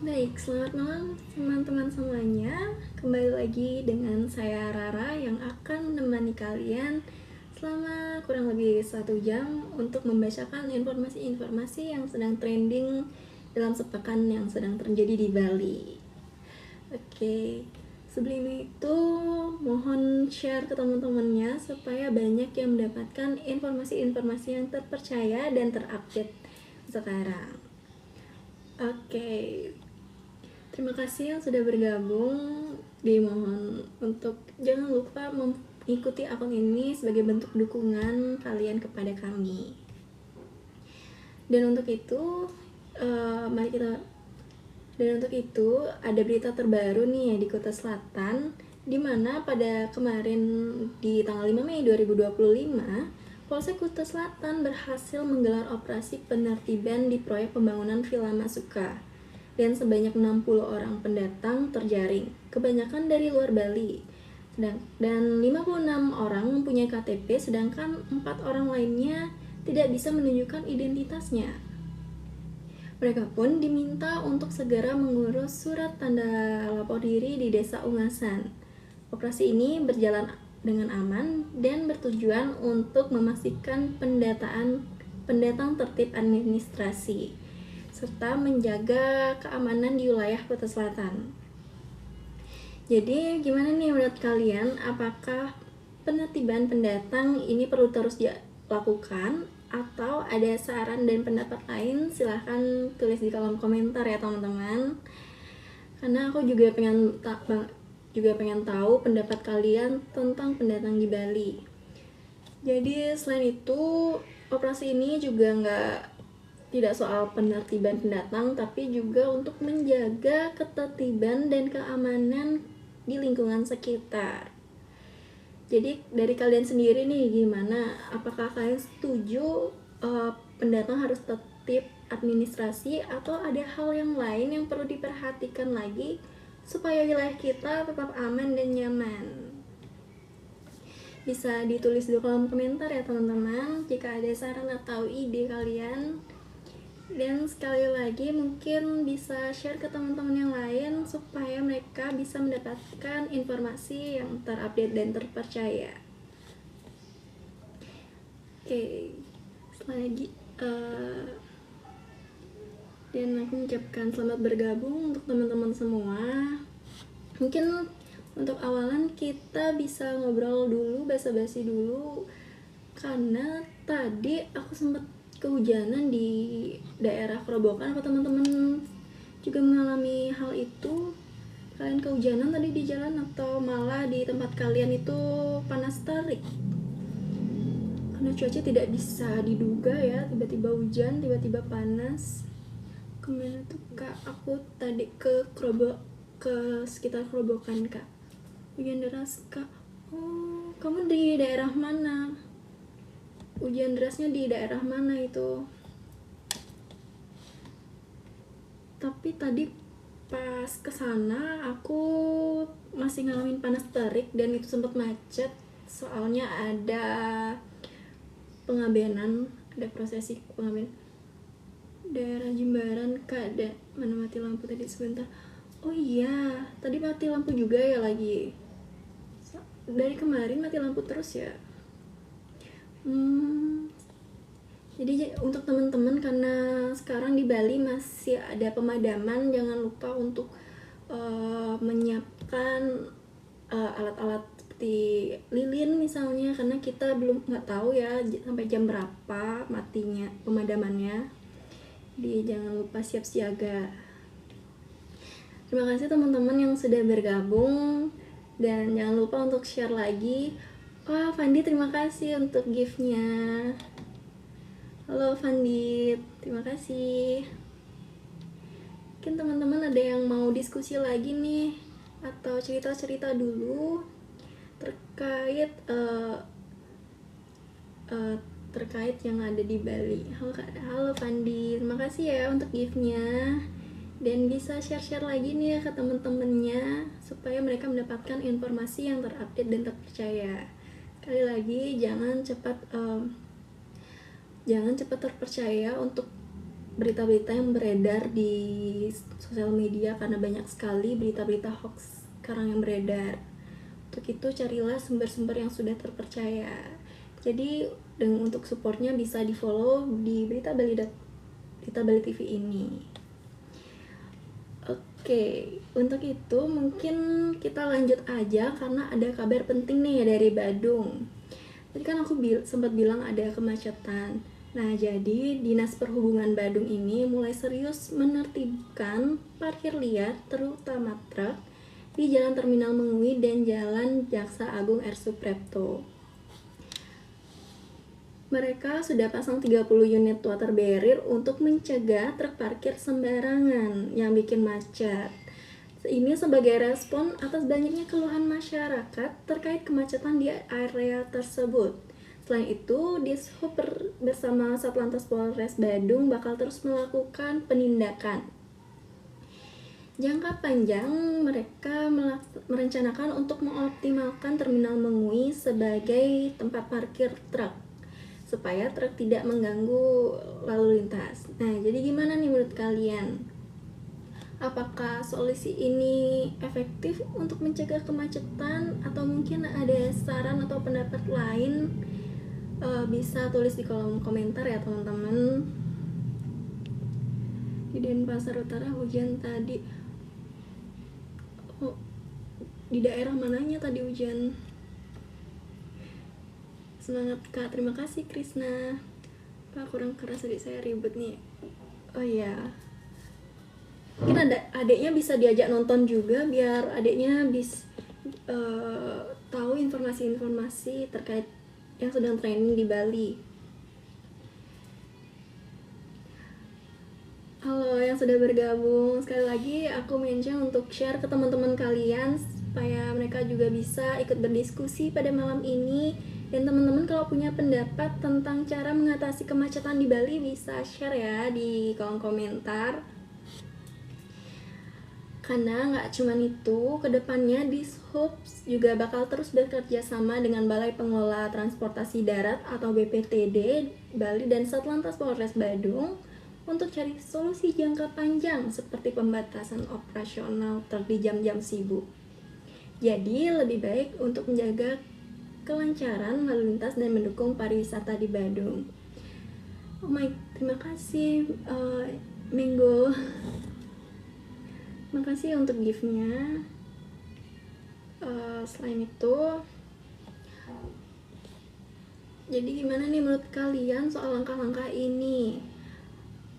Baik, selamat malam teman-teman semuanya. Kembali lagi dengan saya Rara yang akan menemani kalian selama kurang lebih 1 jam untuk membacakan informasi-informasi yang sedang trending dalam sepekan yang sedang terjadi di Bali. Oke, sebelum itu mohon share ke teman-temannya supaya banyak yang mendapatkan informasi-informasi yang terpercaya dan terupdate sekarang. Oke, terima kasih yang sudah bergabung. Dimohon untuk jangan lupa mengikuti akun ini sebagai bentuk dukungan kalian kepada kami. Dan untuk itu, mari kita dan untuk itu ada berita terbaru nih di Kuta Selatan, di mana pada kemarin di tanggal 5 Mei 2025, Polsek Kuta Selatan berhasil menggelar operasi penertiban di proyek pembangunan Villa Masuka. Dan sebanyak 60 orang pendatang terjaring, kebanyakan dari luar Bali. Dan 56 orang mempunyai KTP, sedangkan 4 orang lainnya tidak bisa menunjukkan identitasnya. Mereka pun diminta untuk segera mengurus surat tanda lapor diri di Desa Ungasan. Operasi ini berjalan dengan aman dan bertujuan untuk memastikan pendatang tertib administrasi serta menjaga keamanan di wilayah Kota Selatan. Jadi gimana nih menurut kalian, apakah penertiban pendatang ini perlu terus dilakukan atau ada saran dan pendapat lain? Silahkan tulis di kolom komentar ya teman-teman, karena aku juga pengen tahu pendapat kalian tentang pendatang di Bali. Jadi selain itu, operasi ini juga tidak soal penertiban pendatang, tapi juga untuk menjaga ketertiban dan keamanan di lingkungan sekitar. Jadi dari kalian sendiri nih gimana? Apakah kalian setuju pendatang harus tertib administrasi, atau ada hal yang lain yang perlu diperhatikan lagi supaya wilayah kita tetap aman dan nyaman? Bisa ditulis di kolom komentar ya teman-teman jika ada saran atau ide kalian. Dan sekali lagi mungkin bisa share ke teman-teman yang lain supaya mereka bisa mendapatkan informasi yang terupdate dan terpercaya. Oke, lagi dan aku mengucapkan selamat bergabung untuk teman-teman semua. Mungkin untuk awalan kita bisa ngobrol dulu, basa-basi dulu, karena tadi aku sempat kehujanan di daerah Kerobokan. Apa teman-teman juga mengalami hal itu? Kalian kehujanan tadi di jalan, atau malah di tempat kalian itu panas terik? Karena cuaca tidak bisa diduga ya, tiba-tiba hujan, tiba-tiba panas. Kemana tuh kak? Aku tadi ke sekitar Kerobokan kak. Hujan deras kak. Oh, kamu di daerah mana? Hujan derasnya di daerah mana itu? Tapi tadi pas kesana aku masih ngalamin panas terik dan itu sempat macet, soalnya ada pengabenan, ada prosesi pengabenan daerah Jimbaran kak. Mana mati lampu tadi sebentar. Oh iya, tadi mati lampu juga ya lagi. Dari kemarin mati lampu terus ya. Jadi untuk teman-teman, karena sekarang di Bali masih ada pemadaman, jangan lupa untuk menyiapkan alat-alat seperti lilin misalnya, karena kita nggak tahu ya sampai jam berapa matinya pemadamannya. Jadi jangan lupa siap siaga. Terima kasih teman-teman yang sudah bergabung, dan jangan lupa untuk share lagi. Wah, Fandi terima kasih untuk gift-nya. Halo Fandi, terima kasih. Mungkin teman-teman ada yang mau diskusi lagi nih, atau cerita-cerita dulu terkait terkait yang ada di Bali. Halo Fandi, terima kasih ya untuk gift-nya. Dan bisa share-share lagi nih ya ke teman-temannya supaya mereka mendapatkan informasi yang terupdate dan terpercaya. Sekali lagi, jangan cepat terpercaya untuk berita-berita yang beredar di sosial media, karena banyak sekali berita-berita hoax sekarang yang beredar. Untuk itu carilah sumber-sumber yang sudah terpercaya. Jadi untuk supportnya bisa di follow di Berita Bali TV ini. Oke, untuk itu mungkin kita lanjut aja karena ada kabar penting nih dari Badung. Tadi kan aku sempat bilang ada kemacetan. Nah, jadi Dinas Perhubungan Badung ini mulai serius menertibkan parkir liar terutama truk di Jalan Terminal Mengui dan Jalan Jaksa Agung R. Suprapto. Mereka sudah pasang 30 unit water barrier untuk mencegah truk parkir sembarangan yang bikin macet. Ini sebagai respon atas banyaknya keluhan masyarakat terkait kemacetan di area tersebut. Selain itu, Dishub bersama Satlantas Polres Badung bakal terus melakukan penindakan. Jangka panjang, mereka merencanakan untuk mengoptimalkan Terminal Mengui sebagai tempat parkir truk supaya truk tidak mengganggu lalu lintas. Nah, jadi gimana nih menurut kalian? Apakah solusi ini efektif untuk mencegah kemacetan atau mungkin ada saran atau pendapat lain? Bisa tulis di kolom komentar ya teman-teman. Di Denpasar Utara hujan tadi. Oh, di daerah mananya tadi hujan? Semangat Kak, terima kasih Krisna. Pak, kurang keras tadi saya ribet nih. Oh iya, mungkin adiknya bisa diajak nonton juga biar adiknya bisa tahu informasi-informasi terkait yang sedang trending di Bali. Halo yang sudah bergabung, sekali lagi aku mention untuk share ke teman-teman kalian supaya mereka juga bisa ikut berdiskusi pada malam ini. Dan teman-teman kalau punya pendapat tentang cara mengatasi kemacetan di Bali bisa share ya di kolom komentar. Karena nggak cuma itu, kedepannya Dishub juga bakal terus bekerja sama dengan Balai Pengelola Transportasi Darat atau BPTD Bali dan Satlantas Polres Badung untuk cari solusi jangka panjang seperti pembatasan operasional di jam-jam sibuk. Jadi lebih baik untuk menjaga kelancaran lalu lintas dan mendukung pariwisata di Badung. Oh my, terima kasih Minggu. Makasih untuk gift-nya. Selain itu, jadi gimana nih menurut kalian soal langkah-langkah ini?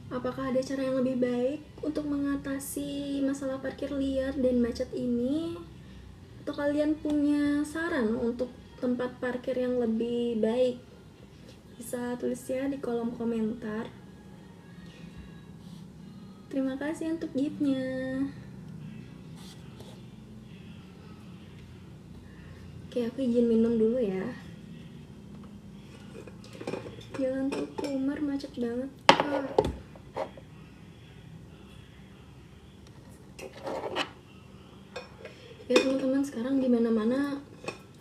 Apakah ada cara yang lebih baik untuk mengatasi masalah parkir liar dan macet ini? Atau kalian punya saran untuk tempat parkir yang lebih baik? Bisa tulis ya di kolom komentar. Terima kasih untuk gift-nya. Oke, aku izin minum dulu ya. Jalan Tuku Umar macet banget, Kak. Ya teman-teman, sekarang di mana-mana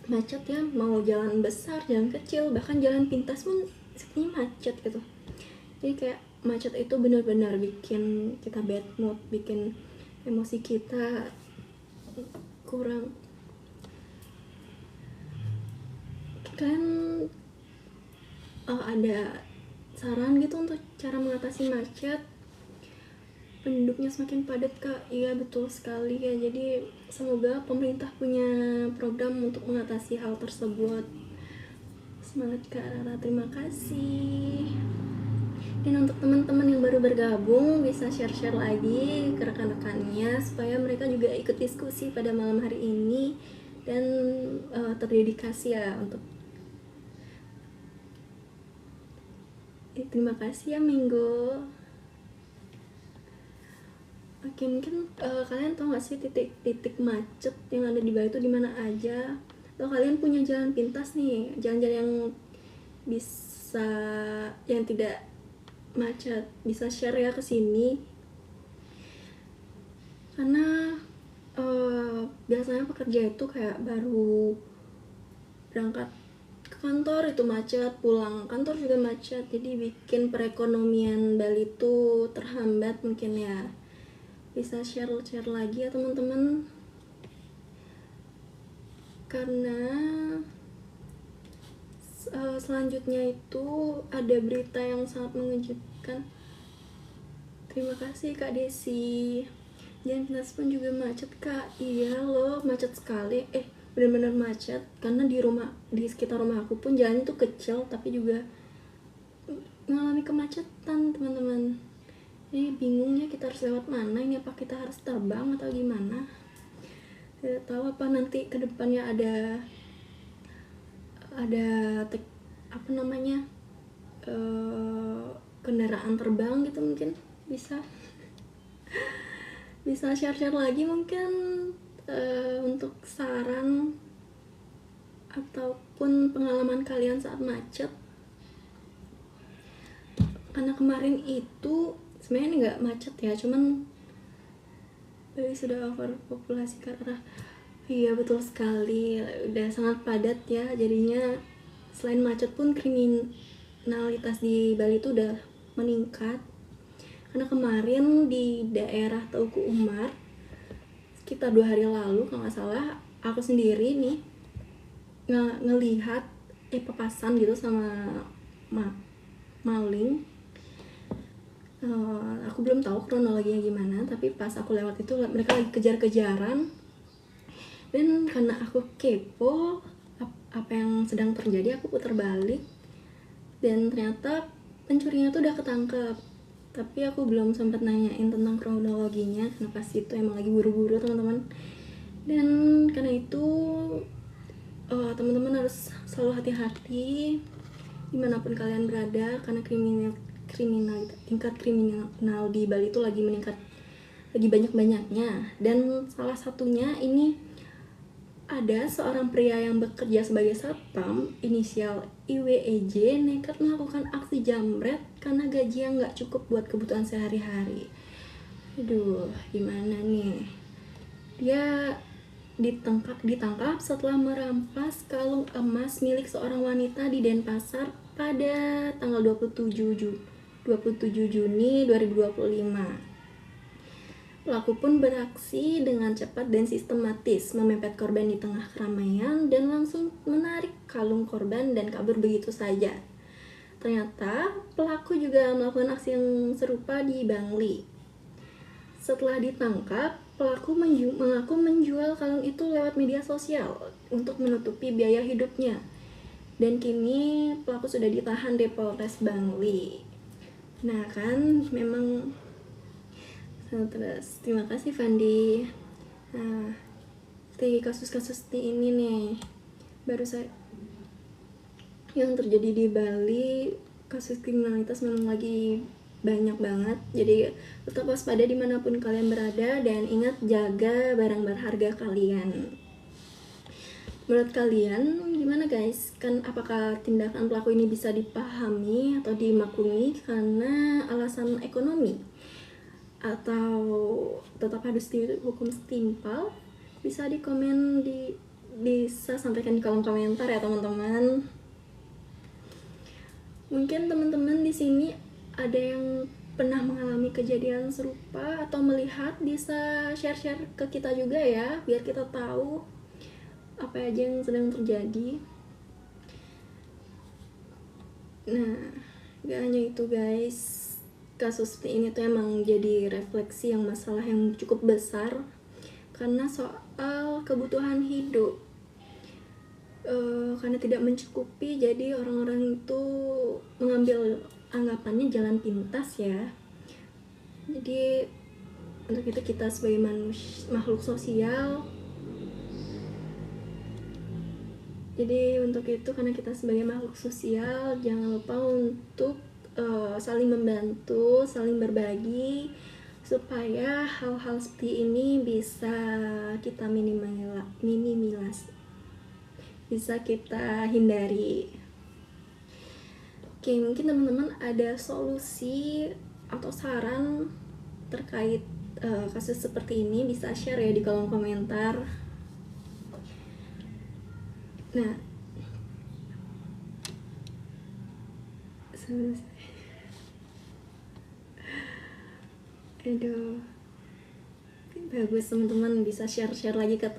macet ya, mau jalan besar, jalan kecil, bahkan jalan pintas pun sepertinya macet gitu. Jadi kayak macet itu benar-benar bikin kita bad mood, bikin emosi kita kurang. Kalian ada saran gitu untuk cara mengatasi macet? Penduduknya semakin padat, Kak. Iya, betul sekali ya. Jadi semoga pemerintah punya program untuk mengatasi hal tersebut. Semangat Kak Rara, terima kasih. Dan untuk teman-teman yang baru bergabung bisa share-share lagi ke rekan-rekannya supaya mereka juga ikut diskusi pada malam hari ini dan terdedikasi ya untuk. Terima kasih ya Minggu. Oke, mungkin kalian tahu nggak sih titik-titik macet yang ada di Bali itu di mana aja? Atau kalian punya jalan pintas nih, jalan-jalan yang bisa yang tidak macet, bisa share ya ke sini. Karena biasanya pekerja itu kayak baru berangkat ke kantor itu macet, pulang kantor juga macet, jadi bikin perekonomian Bali itu terhambat. Mungkin ya bisa share lagi ya teman-teman, karena selanjutnya itu ada berita yang sangat mengejutkan. Terima kasih Kak Desi. Jalan pun juga macet Kak. Iya loh, macet sekali. Benar-benar macet, karena di sekitar rumah aku pun jalan itu kecil tapi juga mengalami kemacetan teman-teman. Jadi bingungnya kita harus lewat mana ini, apa kita harus terbang atau gimana. Tidak tahu apa nanti kedepannya ada kendaraan terbang gitu, mungkin bisa share lagi mungkin untuk saran ataupun pengalaman kalian saat macet. Karena kemarin itu sebenarnya nggak macet ya, cuman Bali sudah overpopulasi karena iya betul sekali, udah sangat padat ya, jadinya selain macet pun kriminalitas di Bali itu udah meningkat. Karena kemarin di daerah Teuku Umar sekitar 2 hari lalu kalau nggak salah, aku sendiri nih ngelihat papasan gitu sama maling. Aku belum tahu kronologinya gimana, tapi pas aku lewat itu mereka lagi kejar-kejaran, dan karena aku kepo apa yang sedang terjadi, aku putar balik dan ternyata pencurinya tuh udah ketangkep. Tapi aku belum sempat nanyain tentang kronologinya karena pas itu emang lagi buru-buru teman-teman. Dan karena itu teman-teman harus selalu hati-hati dimanapun kalian berada, karena tingkat kriminal di Bali itu lagi meningkat, lagi banyak-banyaknya. Dan salah satunya ini ada seorang pria yang bekerja sebagai satpam inisial IWEJ nekat melakukan aksi jambret karena gaji yang nggak cukup buat kebutuhan sehari-hari. Aduh, gimana nih? Dia ditangkap setelah merampas kalung emas milik seorang wanita di Denpasar pada tanggal 27 Juni 2025. Pelaku pun beraksi dengan cepat dan sistematis, memepet korban di tengah keramaian dan langsung menarik kalung korban dan kabur begitu saja. Ternyata pelaku juga melakukan aksi yang serupa di Bangli. Setelah ditangkap, pelaku mengaku menjual kalung itu lewat media sosial untuk menutupi biaya hidupnya. Dan kini pelaku sudah ditahan di Polres Bangli. Nah kan, memang terus terima kasih Fandi. Nah, di kasus-kasus ini nih baru saya yang terjadi di Bali, kasus kriminalitas memang lagi banyak banget. Jadi tetap waspada dimanapun kalian berada dan ingat jaga barang berharga kalian. Menurut kalian gimana guys? Apakah tindakan pelaku ini bisa dipahami atau dimaklumi karena alasan ekonomi? Atau tetap harus dihukum setimpal? Bisa bisa sampaikan di kolom komentar ya teman-teman. Mungkin teman-teman di sini ada yang pernah mengalami kejadian serupa atau melihat, bisa share ke kita juga ya, biar kita tahu apa aja yang sedang terjadi. Nah, gak hanya itu guys, kasus seperti ini tuh emang jadi refleksi masalah yang cukup besar karena soal kebutuhan hidup. Karena tidak mencukupi, jadi orang-orang itu mengambil anggapannya jalan pintas ya. Jadi untuk itu kita sebagai makhluk sosial, karena kita sebagai makhluk sosial, jangan lupa untuk saling membantu, saling berbagi, supaya hal-hal seperti ini bisa kita bisa kita hindari. Oke, mungkin teman-teman ada solusi atau saran terkait kasus seperti ini, bisa share ya di kolom komentar. Nah, Aduh, bagus teman-teman bisa share-share lagi ke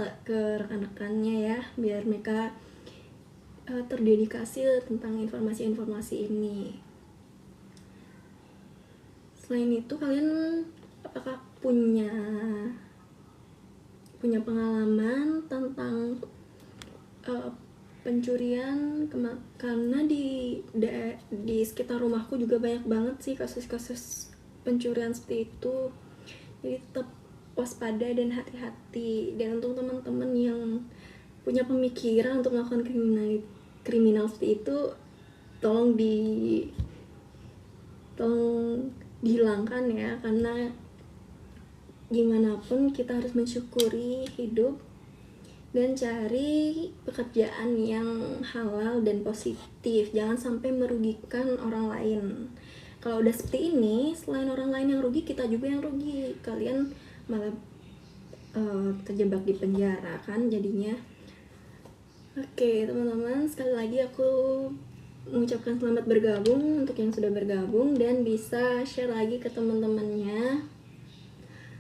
rekan-rekannya ya, biar mereka terdedikasi tentang informasi-informasi ini. Selain itu, kalian apakah punya pengalaman tentang pencurian? Karena di sekitar rumahku juga banyak banget sih kasus-kasus pencurian seperti itu. Jadi tetap waspada dan hati-hati. Dan untuk teman-teman yang punya pemikiran untuk melakukan kriminal seperti itu, tolong dihilangkan ya, karena gimana pun kita harus mensyukuri hidup dan cari pekerjaan yang halal dan positif. Jangan sampai merugikan orang lain. Kalau udah seperti ini, selain orang lain yang rugi, kita juga yang rugi. Kalian malah terjebak di penjara kan jadinya. Oke teman-teman, sekali lagi aku mengucapkan selamat bergabung untuk yang sudah bergabung dan bisa share lagi ke teman-temannya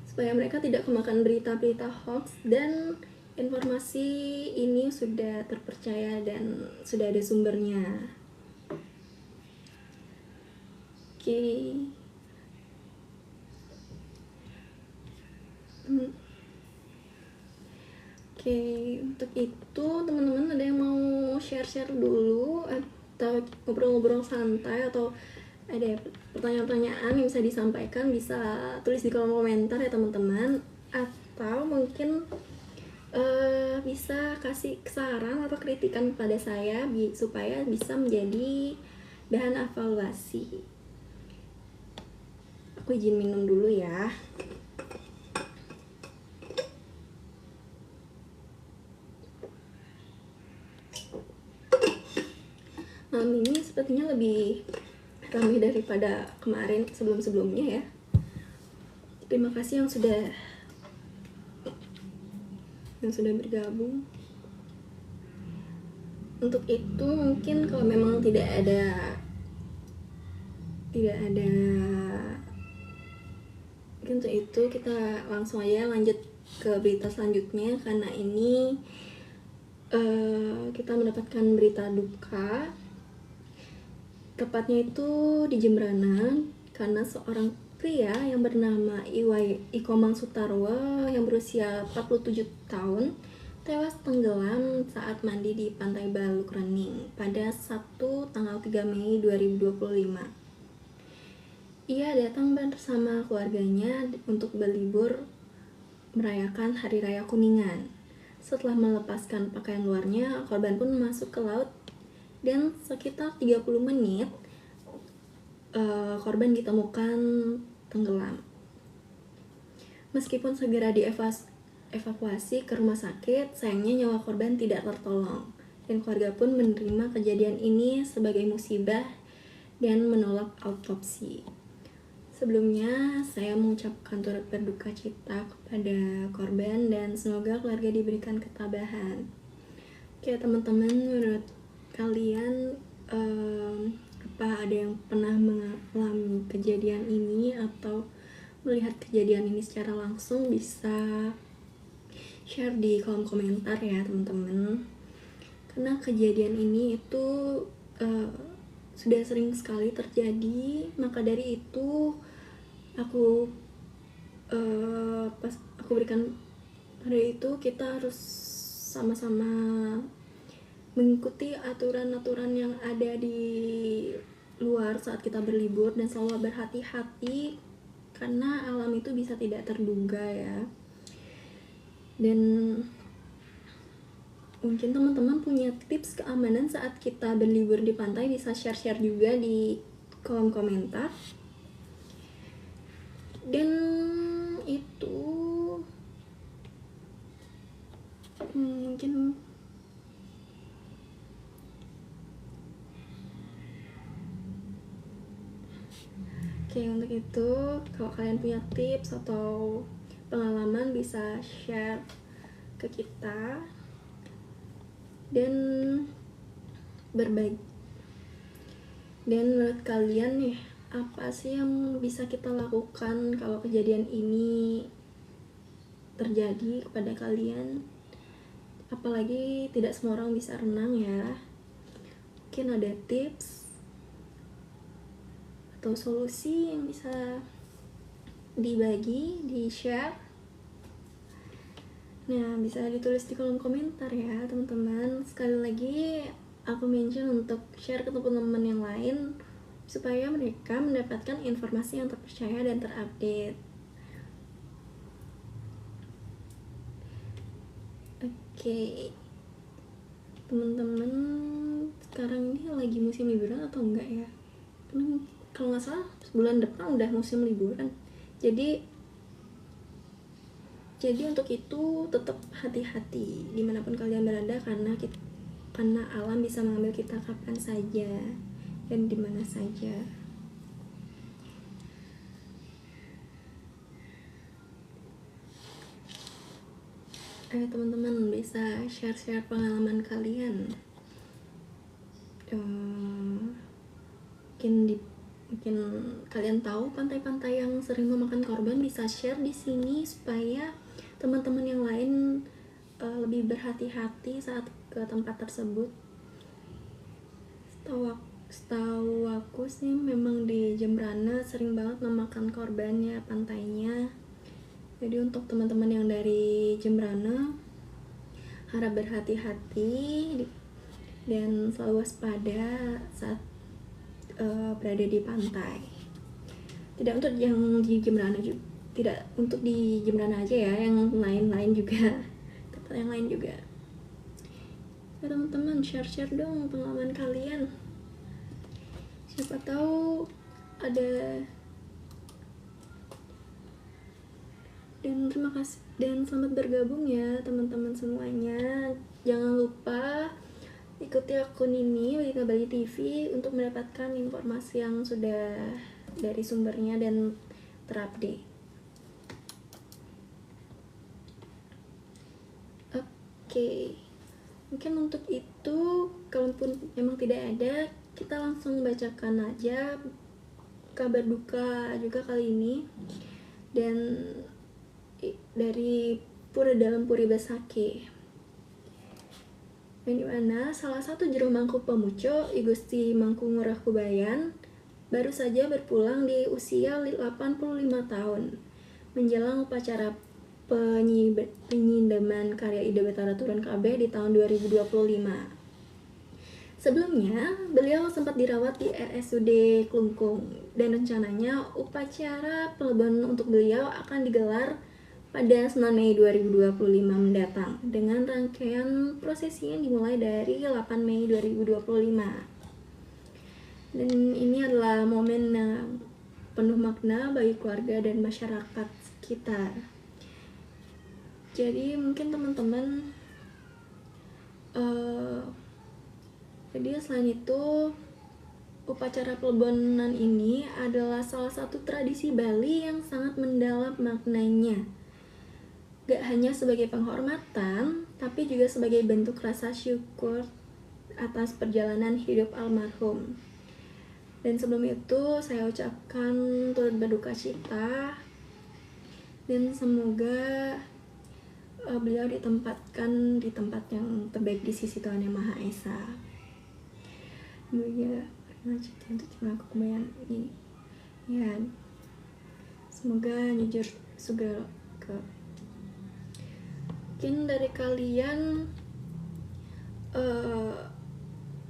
supaya mereka tidak kemakan berita-berita hoax dan informasi ini sudah terpercaya dan sudah ada sumbernya. Oke. Oke, untuk itu teman-teman ada yang mau share-share dulu atau ngobrol-ngobrol santai atau ada pertanyaan-pertanyaan yang bisa disampaikan, bisa tulis di kolom komentar ya teman-teman, atau mungkin bisa kasih saran atau kritikan kepada saya supaya bisa menjadi bahan evaluasi. Aku izin minum dulu ya. Malam ini sepertinya lebih ramai daripada kemarin sebelum-sebelumnya ya. Terima kasih yang sudah bergabung. Untuk itu mungkin kalau memang tidak ada untuk itu kita langsung aja lanjut ke berita selanjutnya, karena ini kita mendapatkan berita duka, tepatnya itu di Jembrana, karena seorang pria yang bernama Ikomang Sutarwo yang berusia 47 tahun tewas tenggelam saat mandi di Pantai Baluk Rening pada Sabtu tanggal 3 Mei 2025. Ia datang bersama keluarganya untuk berlibur merayakan Hari Raya Kuningan. Setelah melepaskan pakaian luarnya, korban pun masuk ke laut dan sekitar 30 menit korban ditemukan tenggelam. Meskipun segera dievakuasi ke rumah sakit, sayangnya nyawa korban tidak tertolong dan keluarga pun menerima kejadian ini sebagai musibah dan menolak autopsi. Sebelumnya, saya mengucapkan turut berduka cita kepada korban dan semoga keluarga diberikan ketabahan. Oke teman-teman, menurut kalian apa ada yang pernah mengalami kejadian ini atau melihat kejadian ini secara langsung? Bisa share di kolom komentar ya teman-teman, karena kejadian ini itu sudah sering sekali terjadi. Maka dari itu aku berikan pada itu kita harus sama-sama mengikuti aturan-aturan yang ada di luar saat kita berlibur dan selalu berhati-hati karena alam itu bisa tidak terduga ya. Dan mungkin teman-teman punya tips keamanan saat kita berlibur di pantai, bisa share-share juga di kolom komentar. Dan itu mungkin untuk itu kalau kalian punya tips atau pengalaman bisa share ke kita dan berbagi. Dan menurut kalian nih, apa sih yang bisa kita lakukan kalau kejadian ini terjadi kepada kalian? Apalagi tidak semua orang bisa renang ya. Mungkin ada tips atau solusi yang bisa dibagi, di-share. Nah, bisa ditulis di kolom komentar ya teman-teman. Sekali lagi aku mention untuk share ke teman-teman yang lain supaya mereka mendapatkan informasi yang terpercaya dan terupdate. Oke, teman-teman, sekarang ini lagi musim liburan atau enggak ya? Kalau nggak salah bulan depan udah musim liburan. Jadi untuk itu tetap hati-hati dimanapun kalian berada, karena alam bisa mengambil kita kapan saja dan dimana saja. Ayo teman-teman bisa share pengalaman kalian. Mungkin kalian tahu pantai-pantai yang sering memakan korban, bisa share di sini supaya teman-teman yang lain lebih berhati-hati saat ke tempat tersebut. Setahu aku sih memang di Jembrana sering banget memakan korbannya pantainya. Jadi untuk teman-teman yang dari Jembrana harap berhati-hati dan selalu waspada saat berada di pantai. Tidak untuk yang di Jembrana juga, tidak untuk di Jembrana aja ya, yang lain-lain juga, tempat yang lain juga. Ya teman-teman, share dong pengalaman kalian. Siapa tahu ada. Dan terima kasih dan selamat bergabung ya teman-teman semuanya. Jangan lupa ikuti akun ini Balita Bali TV untuk mendapatkan informasi yang sudah dari sumbernya dan terupdate. Oke, mungkin untuk itu kalaupun memang tidak ada, kita langsung bacakan aja kabar duka juga kali ini. Dan dari Pura Dalam Puri Basake, yang dimana salah satu juru Mangku Pemuco, I Gusti Mangku Ngurah Kubayan, baru saja berpulang di usia 85 tahun menjelang upacara penyindaman karya Ida Batara Turun KB di tahun 2025. Sebelumnya, beliau sempat dirawat di RSUD Klungkung dan rencananya upacara pelebuhan untuk beliau akan digelar pada 9 Mei 2025 mendatang dengan rangkaian prosesi yang dimulai dari 8 Mei 2025. Dan ini adalah momen yang penuh makna bagi keluarga dan masyarakat sekitar. Jadi mungkin teman-teman jadi selain itu, upacara pelebonan ini adalah salah satu tradisi Bali yang sangat mendalam maknanya. Gak hanya sebagai penghormatan, tapi juga sebagai bentuk rasa syukur atas perjalanan hidup almarhum. Dan sebelum itu, saya ucapkan turut berduka cita dan semoga beliau ditempatkan di tempat yang terbaik di sisi Tuhan Yang Maha Esa. Semoga untuk aku kebayang ini ya, semoga jujur segera ke. Mungkin dari kalian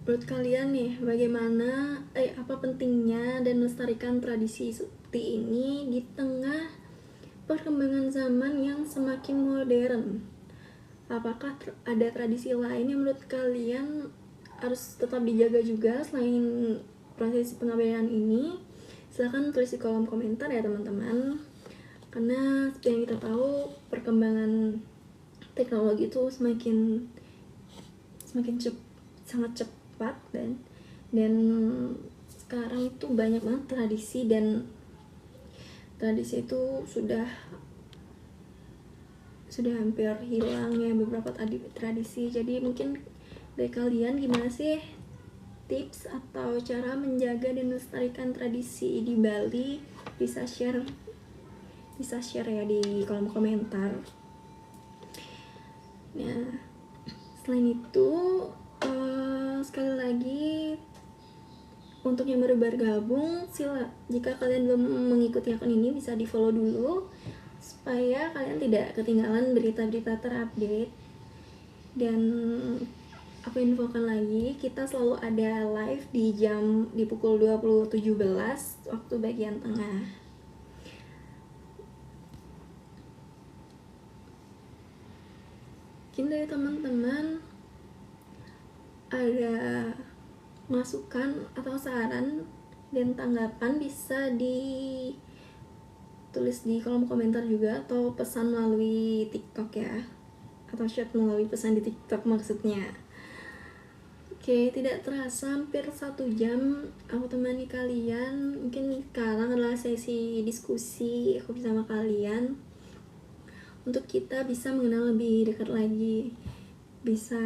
menurut kalian nih bagaimana apa pentingnya dan melestarikan tradisi seperti ini di tengah perkembangan zaman yang semakin modern? Apakah ada tradisi lain yang menurut kalian harus tetap dijaga juga selain prosesi pengabdian ini? Silahkan tulis di kolom komentar ya teman-teman, karena seperti yang kita tahu perkembangan teknologi itu semakin sangat cepat dan sekarang itu banyak banget tradisi, dan tradisi itu sudah hampir hilang ya beberapa tradisi. Jadi mungkin dari kalian gimana sih tips atau cara menjaga dan melestarikan tradisi di Bali, bisa share ya di kolom komentar. Nah, selain itu sekali lagi untuk yang baru bergabung, jika kalian belum mengikuti akun ini bisa di follow dulu supaya kalian tidak ketinggalan berita-berita terupdate. Dan aku infokan lagi, kita selalu ada live di pukul 20.17 waktu bagian tengah. Mungkin dari teman-teman ada masukan atau saran dan tanggapan bisa ditulis di kolom komentar juga, atau pesan melalui TikTok ya, atau chat melalui pesan di TikTok maksudnya. Oke, tidak terasa hampir 1 jam aku temani kalian. Mungkin sekarang adalah sesi diskusi aku bersama kalian untuk kita bisa mengenal lebih dekat lagi. Bisa,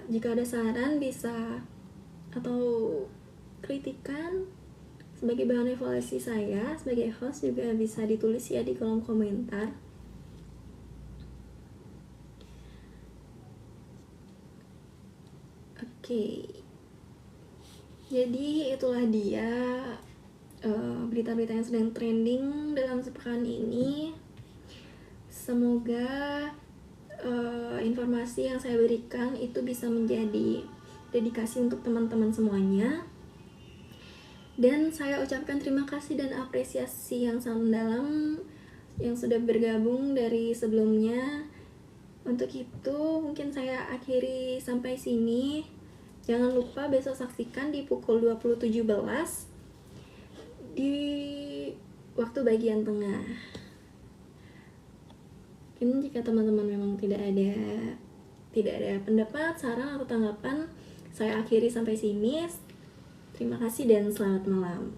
jika ada saran bisa atau kritikan sebagai bahan evaluasi saya sebagai host juga bisa ditulis ya di kolom komentar. Oke, jadi itulah dia berita-berita yang sedang trending dalam sepekan ini. Semoga informasi yang saya berikan itu bisa menjadi dedikasi untuk teman-teman semuanya. Dan saya ucapkan terima kasih dan apresiasi yang sangat mendalam yang sudah bergabung dari sebelumnya. Untuk itu mungkin saya akhiri sampai sini. Jangan lupa besok saksikan di pukul 20.17 di waktu bagian tengah. Mungkin jika teman-teman memang tidak ada pendapat, saran atau tanggapan, saya akhiri sampai sini. Terima kasih dan selamat malam.